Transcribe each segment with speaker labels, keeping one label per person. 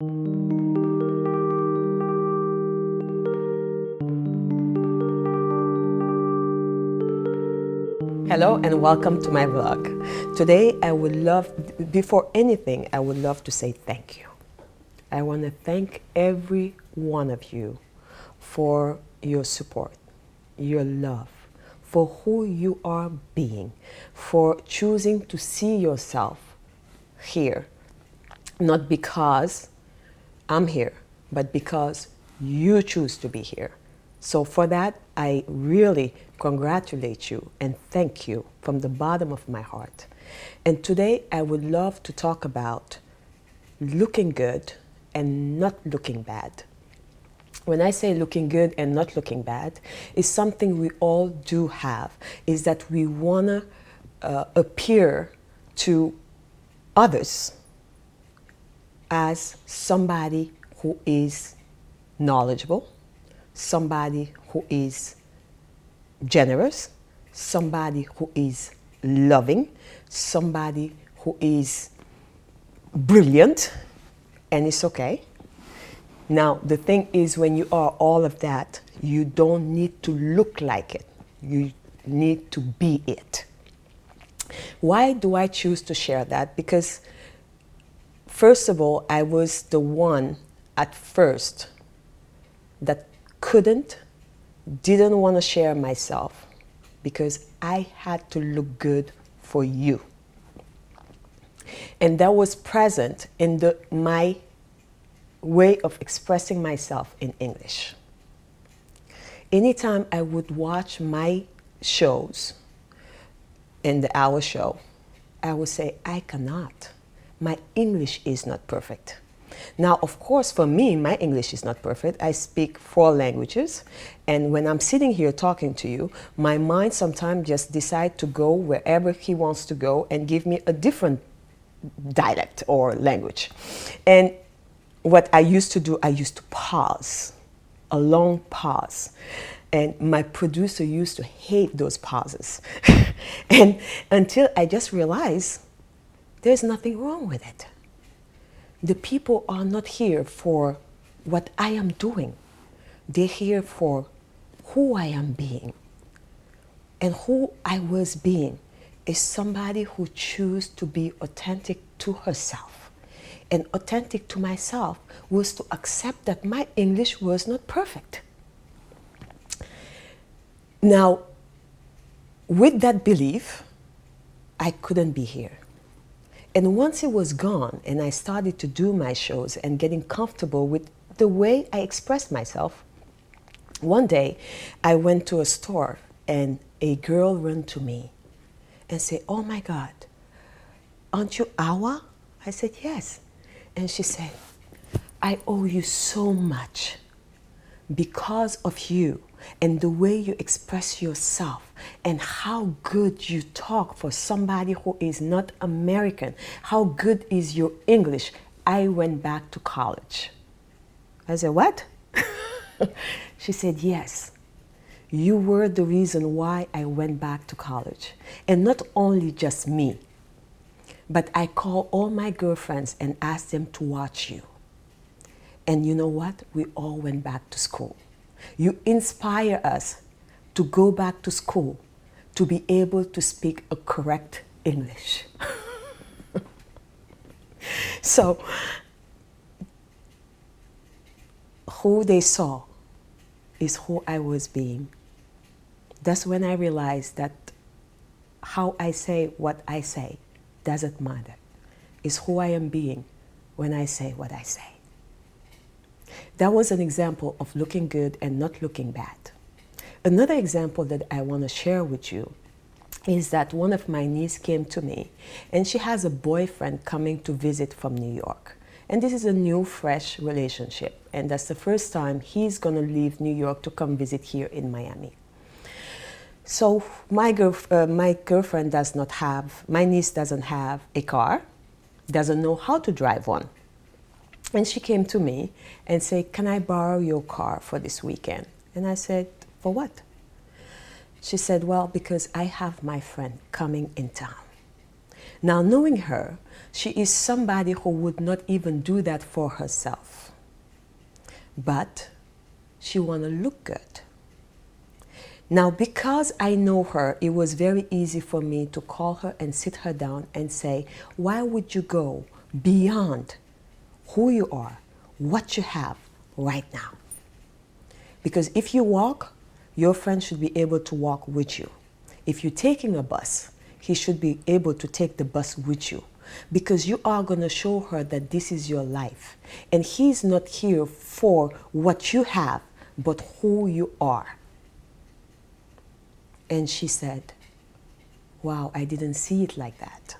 Speaker 1: Hello and welcome to my vlog. Today I would love, before anything, I would love to say thank you. I want to thank every one of you for your support, your love, for who you are being, for choosing to see yourself here, not because I'm here, but because you choose to be here. So for that, I really congratulate you and thank you from the bottom of my heart. And today I would love to talk about looking good and not looking bad. When I say looking good and not looking bad, it's something we all do have, is that we want to appear to others as somebody who is knowledgeable, somebody who is generous, somebody who is loving, somebody who is brilliant, and it's okay. Now, the thing is, when you are all of that, you don't need to look like it. You need to be it. Why do I choose to share that? Because first of all, I was the one at first that didn't want to share myself because I had to look good for you. And that was present in my way of expressing myself in English. Anytime I would watch my shows in the AWA show, I would say, I cannot. My English is not perfect. Now, of course, for me, my English is not perfect. I speak 4 languages. And when I'm sitting here talking to you, my mind sometimes just decides to go wherever he wants to go and give me a different dialect or language. And what I used to do, I used to pause, a long pause. And my producer used to hate those pauses. And until I just realized there's nothing wrong with it. The people are not here for what I am doing. They're here for who I am being. And who I was being is somebody who chose to be authentic to herself. And authentic to myself was to accept that my English was not perfect. Now, with that belief, I couldn't be here. And once it was gone and I started to do my shows and getting comfortable with the way I expressed myself, one day I went to a store and a girl ran to me and said, "Oh my God, aren't you AWA?" I said, "Yes." And she said, "I owe you so much. Because of you and the way you express yourself and how good you talk for somebody who is not American, how good is your English, I went back to college." I said, "What?" She said, "Yes, you were the reason why I went back to college. And not only just me, but I called all my girlfriends and asked them to watch you. And you know what? We all went back to school. You inspire us to go back to school, to be able to speak a correct English." So, who they saw is who I was being. That's when I realized that how I say what I say doesn't matter. It's who I am being when I say what I say. That was an example of looking good and not looking bad. Another example that I want to share with you is that one of my nieces came to me and she has a boyfriend coming to visit from New York. And this is a new, fresh relationship. And that's the first time he's going to leave New York to come visit here in Miami. So my girlfriend does not have, my niece doesn't have a car, doesn't know how to drive one. And she came to me and said, "Can I borrow your car for this weekend?" And I said, "For what?" She said, "Well, because I have my friend coming in town. Now, knowing her, she is somebody who would not even do that for herself. But she want to look good. Now, because I know her, it was very easy for me to call her and sit her down and say, why would you go beyond who you are, what you have right now? Because if you walk, your friend should be able to walk with you. If you're taking a bus, he should be able to take the bus with you, because you are going to show her that this is your life. And he's not here for what you have, but who you are. And she said, wow, I didn't see it like that.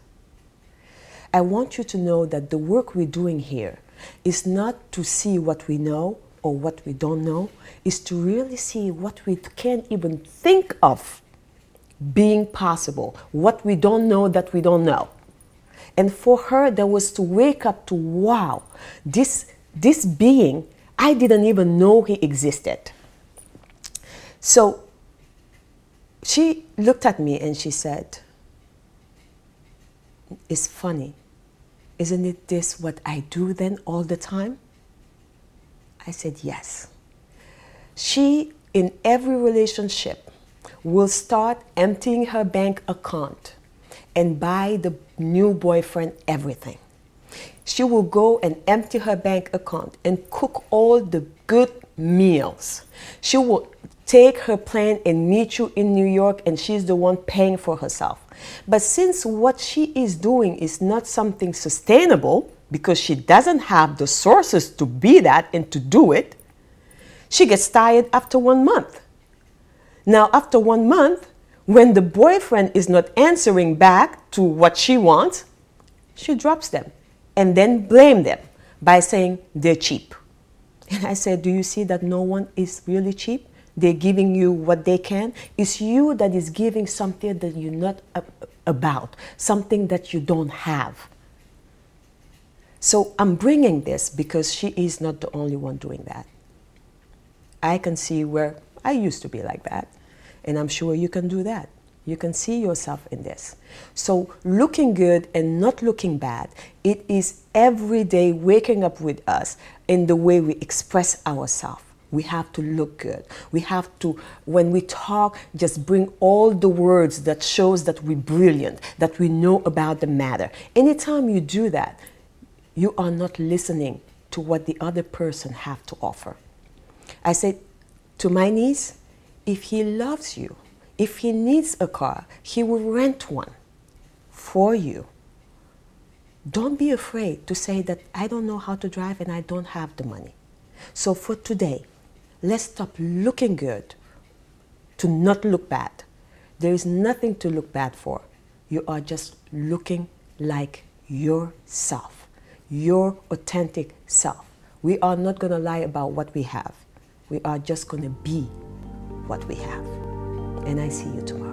Speaker 1: I want you to know that the work we're doing here is not to see what we know or what we don't know, is to really see what we can't even think of being possible, what we don't know that we don't know. And for her, that was to wake up to, wow, this being, I didn't even know he existed. So she looked at me and she said, it's funny. Isn't it this what I do then all the time? I said, yes. She, in every relationship, will start emptying her bank account and buy the new boyfriend everything. She will go and empty her bank account and cook all the good meals. She will take her plane and meet you in New York, and she's the one paying for herself. But since what she is doing is not something sustainable, because she doesn't have the sources to be that and to do it, she gets tired after 1 month. Now, after 1 month, when the boyfriend is not answering back to what she wants, she drops them and then blame them by saying they're cheap. And I said, do you see that no one is really cheap? They're giving you what they can. It's you that is giving something that you're not about, something that you don't have. So I'm bringing this because she is not the only one doing that. I can see where I used to be like that, and I'm sure you can do that. You can see yourself in this. So looking good and not looking bad, it is every day waking up with us in the way we express ourselves. We have to look good. We have to, when we talk, just bring all the words that shows that we're brilliant, that we know about the matter. Anytime you do that, you are not listening to what the other person have to offer. I said to my niece, if he loves you, if he needs a car, he will rent one for you. Don't be afraid to say that I don't know how to drive and I don't have the money. So for today, let's stop looking good to not look bad. There is nothing to look bad for. You are just looking like yourself, your authentic self. We are not going to lie about what we have. We are just going to be what we have. And I see you tomorrow.